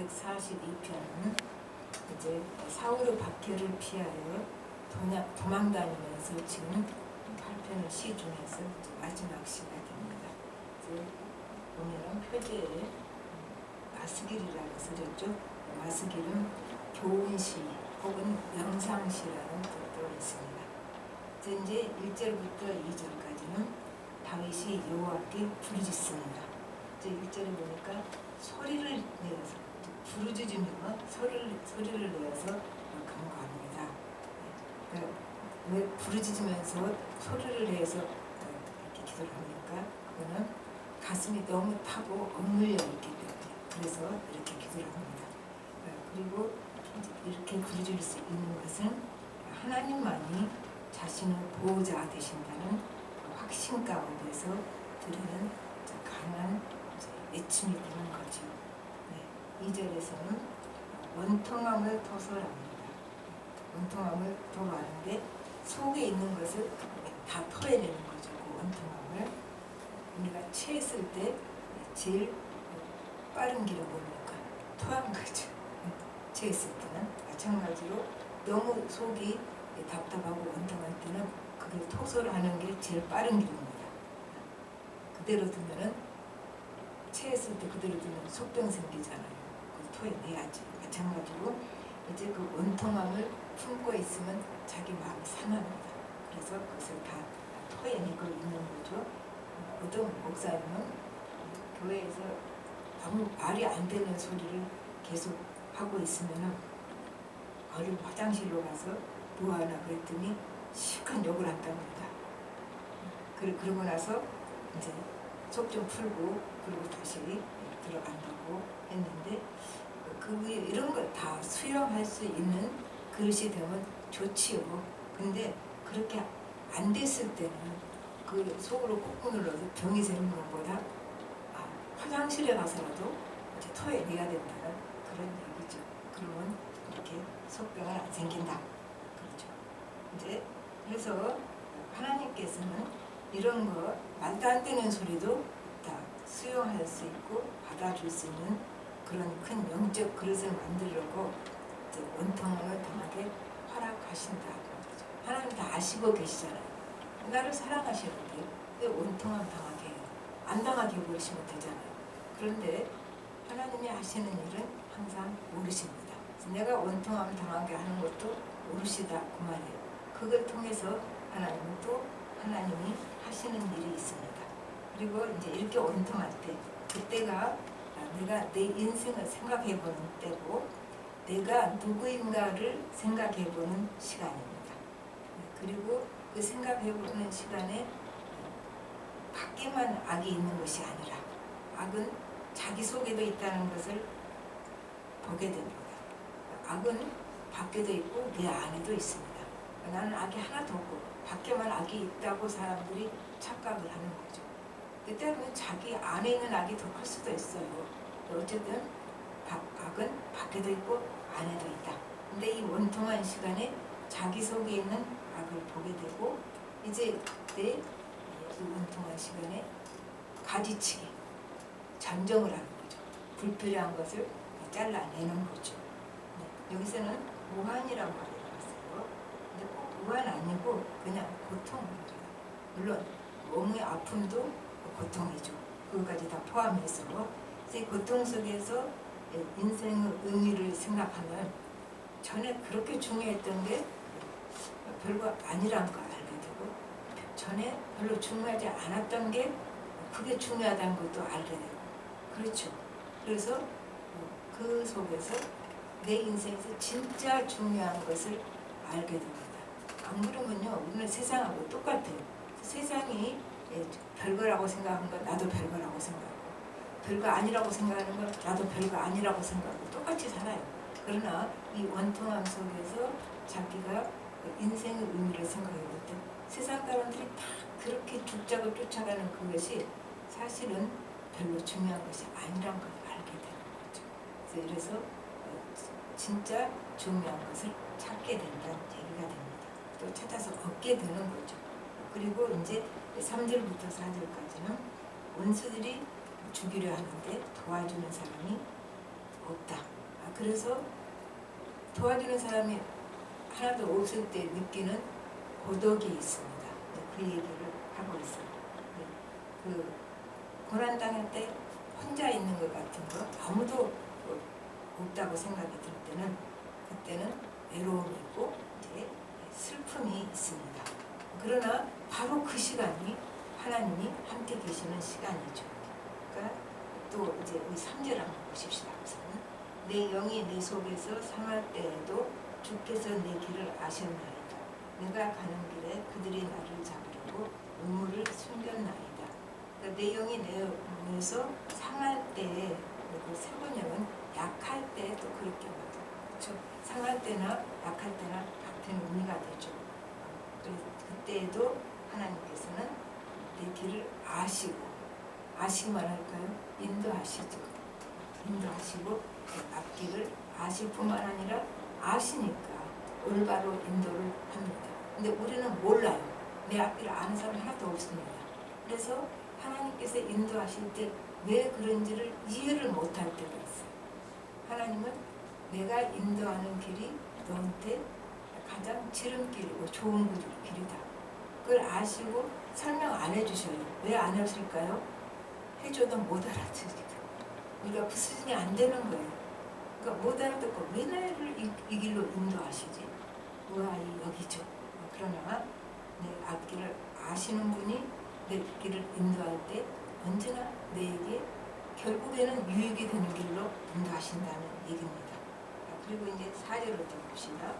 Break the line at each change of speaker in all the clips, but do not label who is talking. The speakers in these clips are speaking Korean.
142편은 이제 사울의 박해를 피하여 도망다니면서 지금 8편의 시 중에서 마지막 시가 됩니다. 이제 보면은 표제에 마스길이라고 쓰였죠. 마스길은 교훈시 혹은 명상시라는 뜻도 있습니다. 이제 1절부터 2절까지는 다윗이 여호와께 부르짖습니다. 이제 1절에 보니까 소리를 내서 부르짖으며 소리를 내어서 간구합니다. 그러니까 왜 부르짖으면서 소리를 내서 이렇게 기도를 합니까? 그거는 가슴이 너무 타고 억눌려 있기 때문에 그래서 이렇게 기도를 합니다. 그리고 이렇게 부르짖을 수 있는 것은 하나님만이 자신의 보호자 되신다는 확신 가운데서 드리는 강한 외침이 되는 거죠. 네, 2절에서는 원통함을 토설합니다. 원통함을 토하는데 속에 있는 것을 다 토해내는 거죠. 그 원통함을 우리가 체했을 때 제일 빠른 길은 뭡니까? 토하는 거죠. 체했을 때는 마찬가지로 너무 속이 답답하고 원통할 때는 그걸 토설하는 게 제일 빠른 길입니다. 그대로 두면은 체했을 때 그대로 두면 속병 생기잖아요. 그걸 토해내야지. 마찬가지로 이제 그 원통함을 품고 있으면 자기 마음이 상합니다. 그래서 그것을 다 토해내고 있는 거죠. 어떤 목사님은 교회에서 아무 말이 안 되는 소리를 계속 하고 있으면은 얼른 화장실로 가서 뭐하나 그랬더니 실컷 욕을 한답니다. 그러고 나서 이제 속 좀 풀고 그리고 다시 들어간다고 했는데 이런 걸 다 수용할 수 있는 그릇이 되면 좋지요. 근데 그렇게 안 됐을 때는 그 속으로 꾹꾹 눌러서 병이 되는 것보다 화장실에 가서라도 이제 토해내야 된다는 그런 얘기죠. 그러면 이렇게 속병은 안 생긴다. 그렇죠. 이제 그래서 하나님께서는 이런 거 말도 안 되는 소리도 다 수용할 수 있고 받아줄 수 있는 그런 큰 영적 그릇을 만들려고 이제 원통함을 당하게 허락하신다. 그렇죠. 하나님 다 아시고 계시잖아요. 나를 사랑하시는데 왜 원통함 당하게 해요? 안 당하게 해버리시면 되잖아요. 그런데 하나님이 하시는 일은 항상 옳으십니다. 내가 원통함 당하게 하는 것도 옳으시다 그 말이에요. 그걸 통해서 하나님은 또 하나님이 하시는 일이 있습니다. 그리고 이제 이렇게 원통할 때 그때가 내가 내 인생을 생각해보는 때고 내가 누구인가를 생각해보는 시간입니다. 그리고 그 생각해보는 시간에 밖에만 악이 있는 것이 아니라 악은 자기 속에도 있다는 것을 보게 됩니다. 악은 밖에도 있고 내 안에도 있습니다. 나는 악이 하나도 없고 밖에만 악이 있다고 사람들이 착각을 하는 거죠. 때로는 자기 안에 있는 악이 더 클 수도 있어요. 어쨌든 악은 밖에도 있고 안에도 있다. 근데 이 원통한 시간에 자기 속에 있는 악을 보게 되고 이제 그때 이 원통한 시간에 가지치기, 전정을 하는 거죠. 불필요한 것을 잘라내는 거죠. 네. 여기서는 무한이란 말이 나왔어요. 근데 꼭 무한 아니고 그냥 고통입니다. 물론 몸의 아픔도 고통이죠. 그것까지 다 포함해서 이제 고통 속에서 인생의 의미를 생각하면 전에 그렇게 중요했던 게 별거 아니란 걸 알게 되고 전에 별로 중요하지 않았던 게 그게 중요하다는 것도 알게 되고 그렇죠. 그래서 그 속에서 내 인생에서 진짜 중요한 것을 알게 됩니다. 안 그러면요 우리는 세상하고 똑같아요. 세상이 별거라고 생각하는 건 나도 별거라고 생각하고 별거 아니라고 생각하는 건 나도 별거 아니라고 생각하고 똑같이 살아요. 그러나 이 원통함 속에서 자기가 인생의 의미를 생각해 볼 때 세상 사람들이 다 그렇게 죽자고 쫓아가는 그것이 사실은 별로 중요한 것이 아니란 걸 알게 되는 거죠. 그래서 진짜 중요한 것을 찾게 된다는 얘기가 됩니다. 또 찾아서 얻게 되는 거죠. 그리고 이제 3절부터 4절까지는 원수들이 죽이려 하는데 도와주는 사람이 없다. 그래서 도와주는 사람이 하나도 없을 때 느끼는 고독이 있습니다. 그 얘기를 하고 있어요. 그 고난 당할 때 혼자 있는 것 같은 거 아무도 없다고 생각이 들 때는 그때는 외로움이 있고 이제 슬픔이 있습니다. 그러나 바로 그 시간이 하나님이 함께 계시는 시간이죠. 그러니까 또 이제 우리 3절 한번 보십시다. 우선은 내 영이 내 속에서 상할 때에도 주께서 내 길을 아셨나이다. 내가 가는 길에 그들이 나를 잡으려고 우물을 숨겼나이다. 그러니까 내 영이 내 몸에서 상할 때에 그 세번역은 약할 때 또 그렇게 맞아요. 그렇죠? 상할 때나 약할 때나 같은 의미가 되죠. 그래서 그때에도 하나님께서는 내 길을 아시기만 할까요? 인도하시죠. 인도하시고 그 앞길을 아실 뿐만 아니라 아시니까 올바로 인도를 합니다. 근데 우리는 몰라요. 내 앞길을 아는 사람이 하나도 없습니다. 그래서 하나님께서 인도하실 때 왜 그런지를 이해를 못할 때가 있어요. 하나님은 내가 인도하는 길이 너한테 가장 지름길이고 좋은 길이다. 그걸 아시고 설명 안 해주셔요. 왜 안 하실까요? 해줘도 못 알아듣으니까. 우리가 부수진이 안 되는 거예요. 그러니까 못 알아듣고 왜 나를 이 길로 인도하시지? 우아이 여기죠. 그러나 내 앞길을 아시는 분이 내 길을 인도할 때 언제나 내게 결국에는 유익이 되는 길로 인도하신다는 얘기입니다. 그리고 이제 4절을 또 봅시다.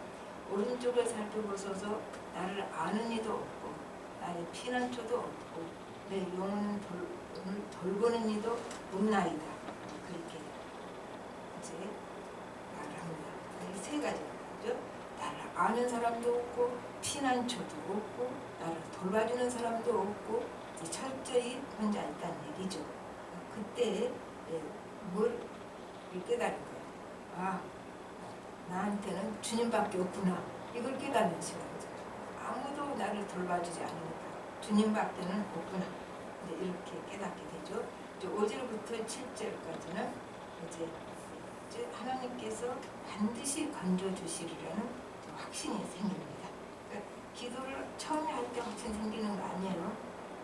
오른쪽을 살펴보소서 나를 아는 이도 없고 나의 피난처도 없고 내 영혼을 돌보는 이도 없나이다. 그렇게 이제 말합니다. 이 세 가지죠. 나를 아는 사람도 없고 피난처도 없고 나를 돌봐주는 사람도 없고 철저히 혼자 있다는 얘기죠. 그때 뭘 깨달은 거예요. 아, 나한테는 주님밖에 없구나. 이걸 깨닫는 시간이죠. 아무도 나를 돌봐주지 않으니까 주님밖에는 없구나. 이렇게 깨닫게 되죠. 5절부터 7절까지는 이제 하나님께서 반드시 건져주시리라는 확신이 생깁니다. 그러니까 기도를 처음에 할 때 확신 생기는 거 아니에요.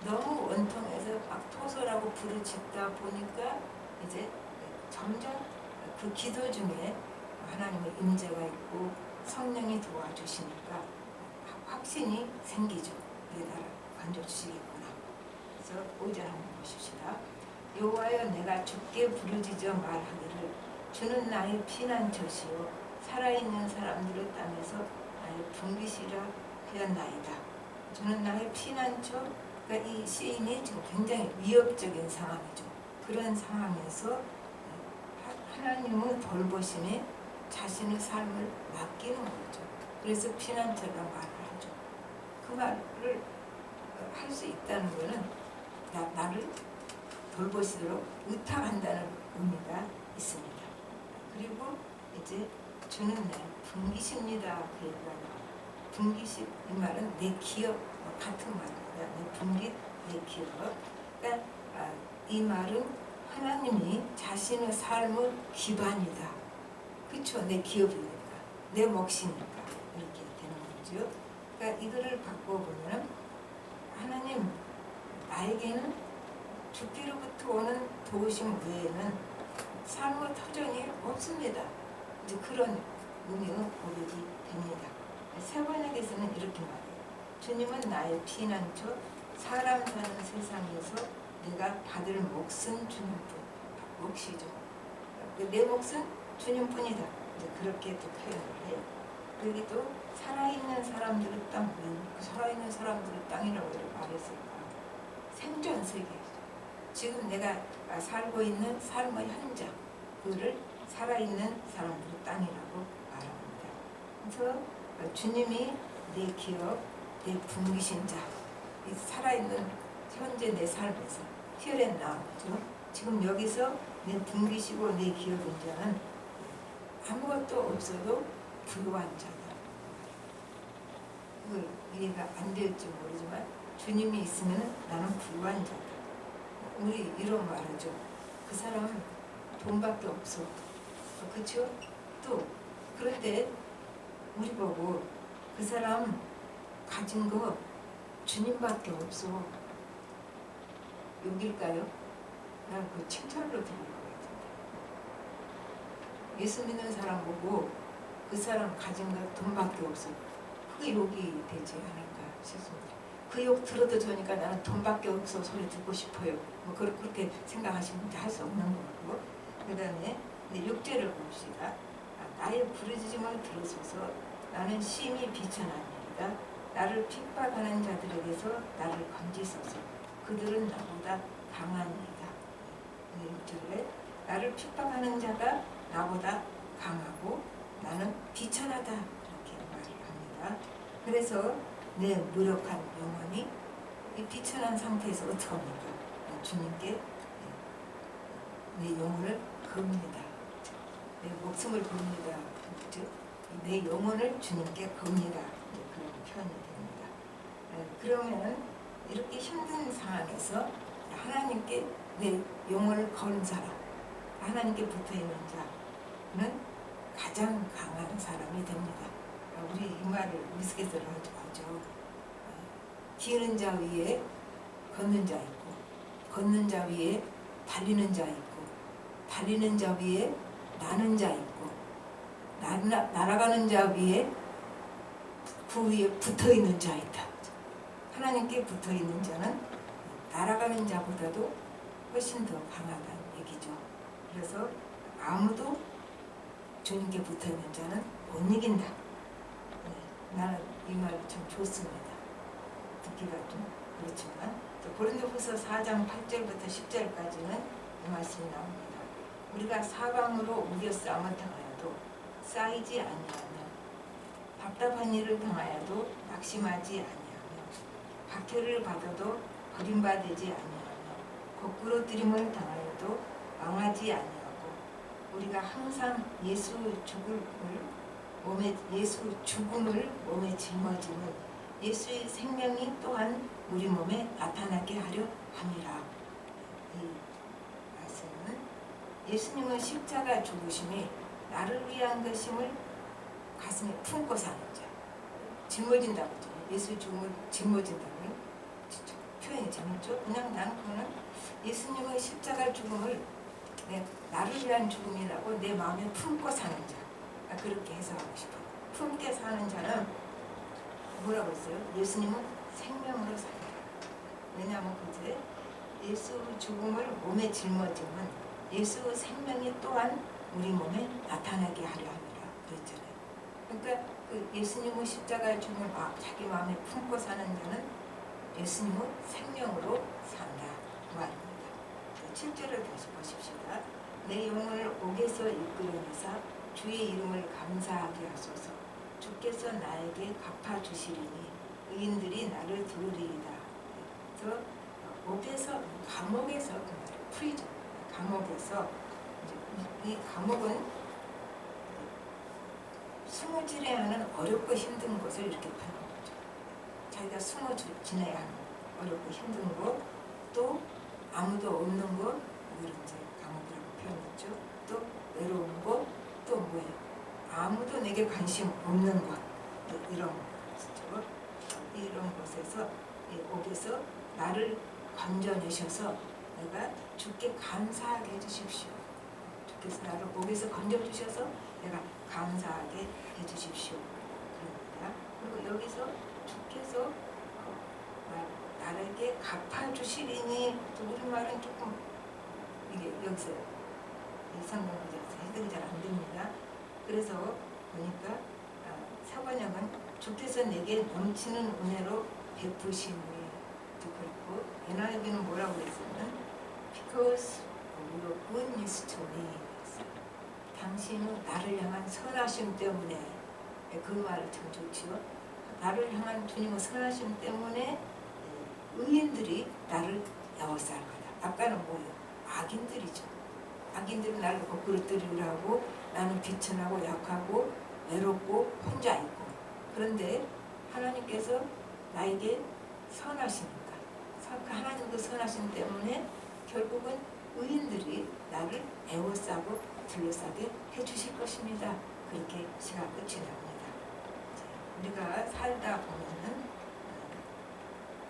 너무 원통해서 막 토설하고 부르짖다 보니까 이제 점점 그 기도 중에 하나님의 임재가 있고 성령이 도와주시니까 확신이 생기죠. 내 나를 건져주시겠구나. 그래서 5절 한번 보십시다. 여호와여 내가 주께 부르짖어 말하기를 주는 나의 피난처시요 살아있는 사람들의 땅에서 나의 분깃이라 하였나이다. 주는 나의 피난처. 그러니까 이 시인이 지금 굉장히 위협적인 상황이죠. 그런 상황에서 하나님의 돌보심에 자신의 삶을 맡기는 거죠. 그래서 피난처라 말을 하죠. 그 말을 할 수 있다는 것은 나를 돌보시도록 의탁한다는 의미가 있습니다. 그리고 이제 주는 내 분깃입니다. 그 얘기가 나와요. 분깃이 이 말은 내 기업 같은 말입니다. 내 분깃, 내 기업. 그러니까 이 말은 하나님이 자신의 삶의 기반이다. 그렇죠? 내 기업이니까, 내 몫이니까 이렇게 되는 거죠. 그러니까 이거를 바꿔보면 하나님 나에게는 주께로부터 오는 도우심 외에는 삶의 터전이 없습니다. 이제 그런 의미의 고백이 됩니다. 세번역에서는 이렇게 말해요. 주님은 나의 피난처, 사람 사는 세상에서 내가 받을 몫은 주님뿐. 몫이죠. 내 몫은 주님뿐이다. 이제 그렇게 또 표현을 해요. 여기도 살아있는 사람들의 땅, 살아있는 사람들의 땅이라고 말했을까? 생존 세계죠. 지금 내가 살고 있는 삶의 현장, 그를 살아있는 사람들의 땅이라고 말합니다. 그래서 주님이 내 기업, 내 분깃인 자, 이 살아있는 현재 내 삶에서 히어앤 나오죠. 지금 여기서 내 분깃이고 내 기업인 자는 아무것도 없어도 부유한 자다. 그걸 이해가 안 될지 모르지만 주님이 있으면 나는 부유한 자다. 우리 이런 말하죠. 그 사람 돈밖에 없어. 그렇죠? 또 그런데 우리 보고 그 사람 가진 거 주님밖에 없어. 여길까요? 난 그 칭찬으로 들릴 것 같은데. 예수 믿는 사람 보고 그 사람 가진 거 돈밖에 없어. 그게 욕이 되지 않을까 싶습니다. 그 욕 들어도 좋으니까 나는 돈밖에 없어 소리 듣고 싶어요. 뭐 그렇게 생각하시면 할 수 없는 거고. 그 다음에 6절을 봅시다. 나의 부르짖음을 들으소서. 나는 심히 비천합니다. 나를 핍박하는 자들에게서 나를 건지소서. 그들은 나보다 강하니이다. 6절에 나를 핍박하는 자가 나보다 강하고 나는 비천하다. 이렇게 말을 합니다. 그래서 내 무력한 영혼이 이 비천한 상태에서 어떻게 합니까? 주님께 내 영혼을 겁니다. 내 목숨을 겁니다. 내 영혼을 주님께 겁니다. 그런 표현이 됩니다. 그러면 이렇게 힘든 상황에서 하나님께 내 영혼을 거는 사람, 하나님께 붙어있는 자는 가장 강한 사람이 됩니다. 우리 이 말을 우스갯소리로 하죠. 기는 자 위에 걷는 자 있고, 걷는 자 위에 달리는 자 있고, 달리는 자 위에 나는 자 있고, 날아가는 자 위에 그 위에 붙어있는 자 있다. 하나님께 붙어있는 자는 날아가는 자보다도 훨씬 더 강하다는 얘기죠. 그래서 아무도 주님께 붙어있는 자는 못 이긴다. 나는 이 말이 참 좋습니다. 듣기가 좀 그렇지만 또 고린도후서 4장 8절부터 10절까지는 이 말씀이 나옵니다. 우리가 사방으로 우겨 싸움을 당하여도 쌓이지 아니하며 답답한 일을 당하여도 낙심하지 아니하며 박해를 받아도 버림받지 아니하며 거꾸로 들임을 당하여도 망하지 아니하고 우리가 항상 예수 죽음을 몸에 짊어지는 예수의 생명이 또한 우리 몸에 나타나게 하려 함이라. 이 말씀은 예수님은 십자가 죽으심이 나를 위한 것임을 가슴에 품고 사는 자. 짊어진다고 하죠. 예수의 죽음을 짊어진다고요. 표현이 재밌죠? 그냥 나는 그거는 예수님의 십자가 죽음을 나를 위한 죽음이라고 내 마음에 품고 사는 자. 그렇게 해석하고 싶어요. 품게 사는 자는 뭐라고 했어요? 예수님은 생명으로 살리라. 왜냐하면 그제 예수 죽음을 몸에 짊어지면 예수 생명이 또한 우리 몸에 나타나게 하려 합니다. 그랬잖아요. 그러니까 그 예수님의 십자가의 죽음을 자기 마음에 품고 사는 자는 예수님의 생명으로 산다. 그 말입니다. 7절을 다시 보십시다. 내 영혼을 옥에서 이끌어내사 주의 이름을 감사하게 하소서. 주께서 나에게 갚아주시리니 의인들이 나를 들으리이다. 그래서 옥에서, 감옥에서, 프리즌, 감옥에서, 이 감옥은 숨어 지내야 하는 어렵고 힘든 것을 이렇게 표현한 거죠. 자기가 숨어 지내야 하는 어렵고 힘든 것, 또 아무도 없는 것, 이런 이제 감옥이라고 표현했죠. 또 외로운 것, 또 뭐예요? 아무도 내게 관심 없는 것, 이런 것이죠. 이런 곳에서, 이 옥에서 나를 건져내셔서 내가 주께 감사하게 해주십시오. 주께서 나를 옥에서 건져주셔서 내가 감사하게 해주십시오. 그럽니다. 그리고 여기서 주께서 나에게 갚아주시리니, 우리말은 조금 이게 여기서 성경에서 해석이 잘 안 됩니다. 그래서 보니까 사관형은 주께서 내게 넘치는 은혜로 베푸시니, 그렇고 NIV는 뭐라고 했으면 Because of your goodness to me, 당신은 나를 향한 선하심 때문에, 그 말을 참 좋지요. 나를 향한 주님의 선하심 때문에 의인들이 나를 에워싸할 거다. 아까는 뭐예요? 악인들이죠. 악인들은 나를 거꾸로 들으라고, 나는 비천하고 약하고 외롭고 혼자 있고, 그런데 하나님께서 나에게 선하시니까, 하나님도 선하심 때문에 결국은 의인들이 나를 에워싸고 둘러싸게 해주실 것입니다. 그렇게 시가 끝이 납니다. 우리가 살다 보면은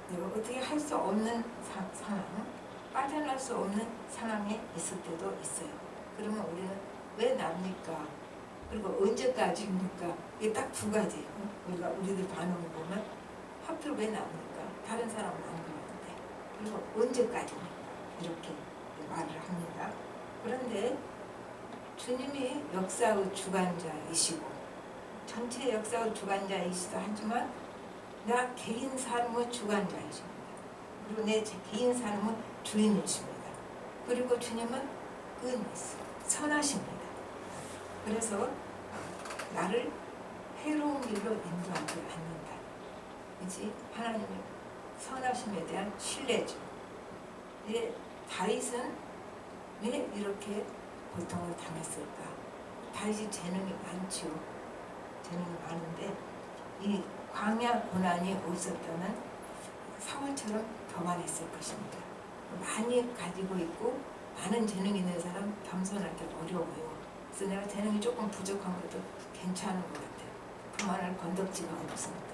내가 어떻게 할 수 없는 상황, 빠져날 수 없는 상황에 있을 때도 있어요. 그러면 우리는 왜 납니까? 그리고 언제까지입니까? 이게 딱 두 가지. 우리가 우리들 반응을 보면 하필 왜 납니까? 다른 사람은 안 그러는데. 그리고 언제까지입니까? 이렇게 말을 합니다. 그런데 주님이 역사의 주관자이시고 전체 역사의 주관자이시다 하지만 나 개인 삶의 주관자이십니다. 그리고 내 개인 삶의 주인이십니다. 그리고 주님은 선하십니다. 그래서 나를 해로운 길로 인도하지 않는다. 그렇지? 하나님의 선하심에 대한 신뢰죠. 다윗은 왜 이렇게 고통을 당했을까? 다윗이 재능이 많죠. 재능이 많은데 이 광야 고난이 없었다면 사울처럼 교만했을 것입니다. 많이 가지고 있고 많은 재능이 있는 사람 겸손할 때 어려워요. 그래서 내가 재능이 조금 부족한 것도 괜찮은 것 같아요. 교만할 건덕지가 없습니다.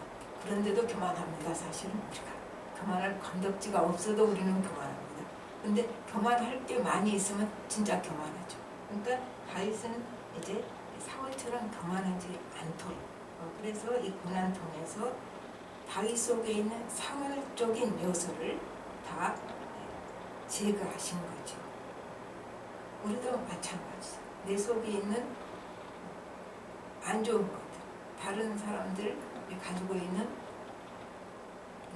그런데도 교만합니다. 사실은 우리가. 교만할 건덕지가 없어도 우리는 교만합니다. 근데 교만할 게 많이 있으면 진짜 교만하죠. 그러니까 다윗은 이제 사울처럼 교만하지 않도록 그래서 이 고난 통해서 다윗 속에 있는 사울적인 요소를 다 제거하신 거죠. 우리도 마찬가지죠. 내 속에 있는 안 좋은 것들, 다른 사람들이 가지고 있는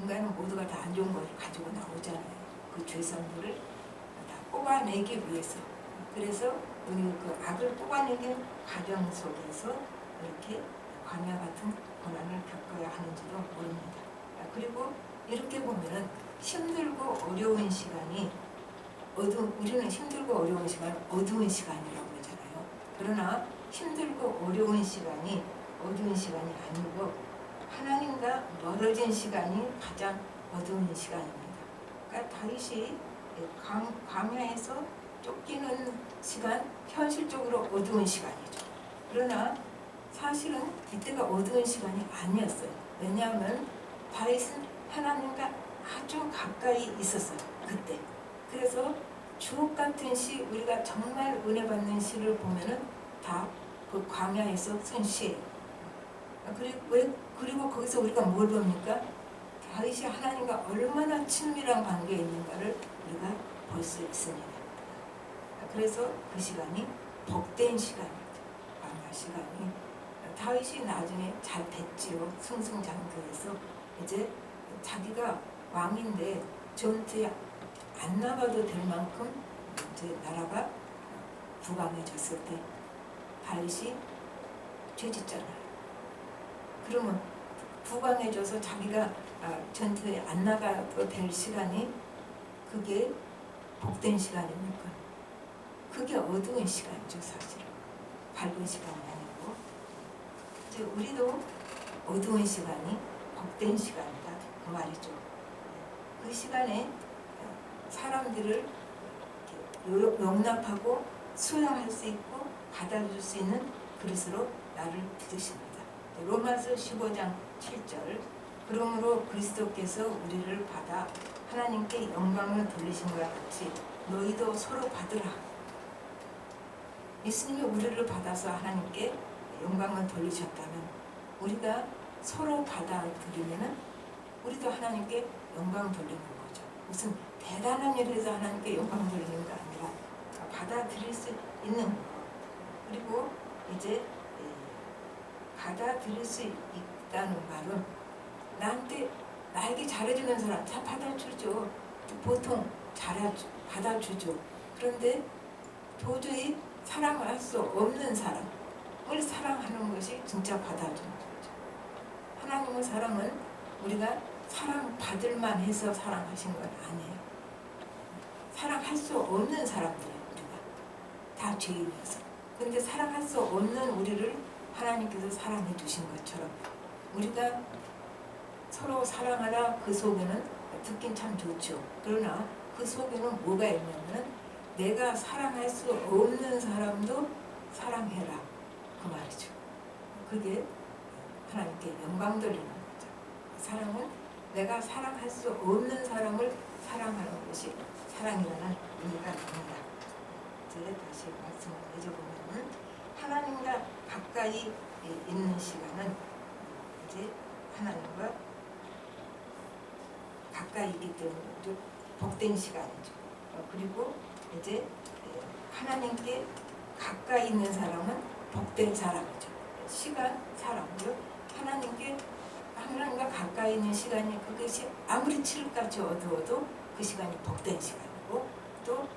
인간은 모두가 다 안 좋은 것을 가지고 나오잖아요. 그 죄성들을 다 뽑아내기 위해서. 그래서 우리 그 악을 뽑아내는 과정 속에서 이렇게 광야 같은 고난을 겪어야 하는지도 모릅니다. 그리고 이렇게 보면은 힘들고 어려운 시간이 우리는 힘들고 어려운 시간 어두운 시간이라고 그러잖아요. 그러나 힘들고 어려운 시간이 어두운 시간이 아니고 하나님과 멀어진 시간이 가장 어두운 시간입니다. 그러니까 다윗이 광야에서 쫓기는 시간 현실적으로 어두운 시간이죠. 그러나 사실은 이때가 어두운 시간이 아니었어요. 왜냐하면 다윗은 하나님과 아주 가까이 있었어요. 그때. 그래서 주옥 같은 시, 우리가 정말 은혜 받는 시를 보면은 다 그 광야에서 쓴 시예요. 그리고 거기서 우리가 뭘 봅니까? 다윗이 하나님과 얼마나 친밀한 관계에 있는가를 우리가 볼 수 있습니다. 그래서 그 시간이 복된 시간이죠. 광야 시간이. 다윗이 나중에 잘 됐지요. 승승장구해서 이제 자기가 왕인데 전투에 안 나가도 될 만큼 이제 나라가 부강해졌을 때 다윗이 죄짓잖아요. 그러면 부강해져서 자기가 전투에 안 나가도 될 시간이 그게 복된 시간입니까? 그게 어두운 시간이죠. 사실은 밝은 시간이 아니고 이제 우리도 어두운 시간이 복된 시간이다 그 말이죠. 그 시간에 사람들을 용납하고 수용할 수 있고 받아줄 수 있는 그릇으로 나를 부르십니다. 로마서 15장 7절 그러므로 그리스도께서 우리를 받아 하나님께 영광을 돌리신 것 같이 너희도 서로 받으라. 예수님이 우리를 받아서 하나님께 영광을 돌리셨다면 우리가 서로 받아들이면 우리도 하나님께 영광 돌리는 거죠. 무슨 대단한 일을 해서 하나님께 영광 돌리는 거 아니라 받아들일 수 있는 거. 그리고 이제 받아들일 수 있다는 말은 나에게 잘해주는 사람 다 받아주죠. 보통 받아주죠. 그런데 도저히 사랑할 수 없는 사람을 사랑하는 것이 진짜 받아주는 거죠. 하나님의 사랑은 우리가 사랑받을 만해서 사랑하신 건 아니에요. 사랑할 수 없는 사람들이에요. 우리가 다 죄인이어서. 그런데 사랑할 수 없는 우리를 하나님께서 사랑해 주신 것처럼 우리가 서로 사랑하라 그 속에는 듣긴 참 좋죠. 그러나 그 속에는 뭐가 있냐면 내가 사랑할 수 없는 사람도 사랑해라 그 말이죠. 그게 하나님께 영광 돌리는 거죠. 사랑은 내가 사랑할 수 없는 사람을 사랑하는 것이 사랑이라는 의미가 됩니다. 이제 다시 말씀을 해줘보면 하나님과 가까이 있는 시간은 이제 하나님과 가까이 있기 때문에 복된 시간이죠. 그리고 이제 하나님께 가까이 있는 사람은 복된 사람이죠. 시간, 사람이요. 하나님과 가까이 있는 시간이 그것이 아무리 칠흑같이 어두워도 그 시간이 복된 시간이고 또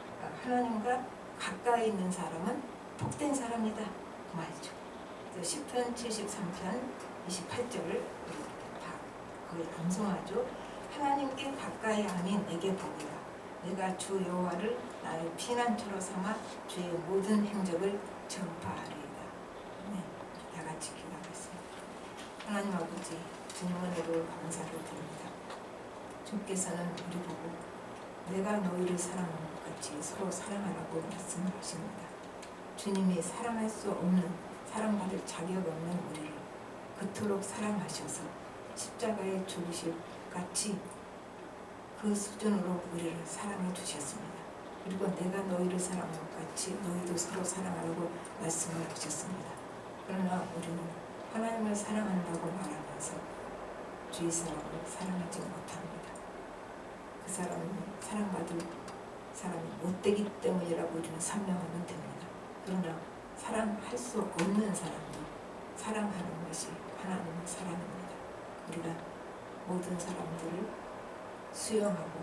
하나님과 가까이 있는 사람은 복된 사람이다 그 말이죠. 시편 73편 28절을 다 거의 암송하죠. 하나님께 가까이 함이 내게 복이라. 내가 주 여호와를 나의 피난처로 삼아 주의 모든 행적을 전파하리이다. 네, 다 같이 기도하겠습니다. 하나님 아버지, 주님 은혜로 감사를 드립니다. 주께서는 우리 보고 내가 너희를 사랑하는 것 같이 서로 사랑하라고 말씀하십니다. 주님이 사랑할 수 없는, 사랑받을 자격 없는 우리를 그토록 사랑하셔서 십자가에 죽으실 같이 그 수준으로 우리를 사랑해 주셨습니다. 그리고 내가 너희를 사랑한 것 같이 너희도 서로 사랑하라고 말씀을 하셨습니다. 그러나 우리는 하나님을 사랑한다고 말하면서 주위 사람을 사랑하지 못합니다. 그 사람은 사랑받을 사람이 못되기 때문이라고 우리는 설명하면 됩니다. 그러나 사랑할 수 없는 사람도 사랑하는 것이 하나님의 사랑입니다. 우리가 모든 사람들을 수용하고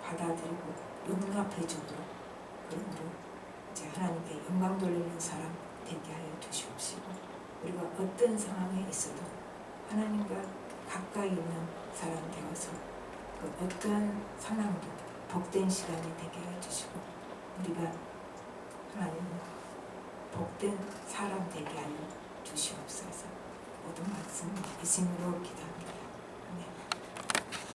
받아들이고 용납해주도록 그러므로 이제 하나님께 영광 돌리는 사람 되게 하여 주시옵시고 우리가 어떤 상황에 있어도 하나님과 가까이 있는 사람 되어서 그 어떠한 상황도 복된 시간이 되게 하여 주시고 우리가 하나님 복된 사람 되게 하여 주시옵소서. 모든 말씀 예수님으로 기도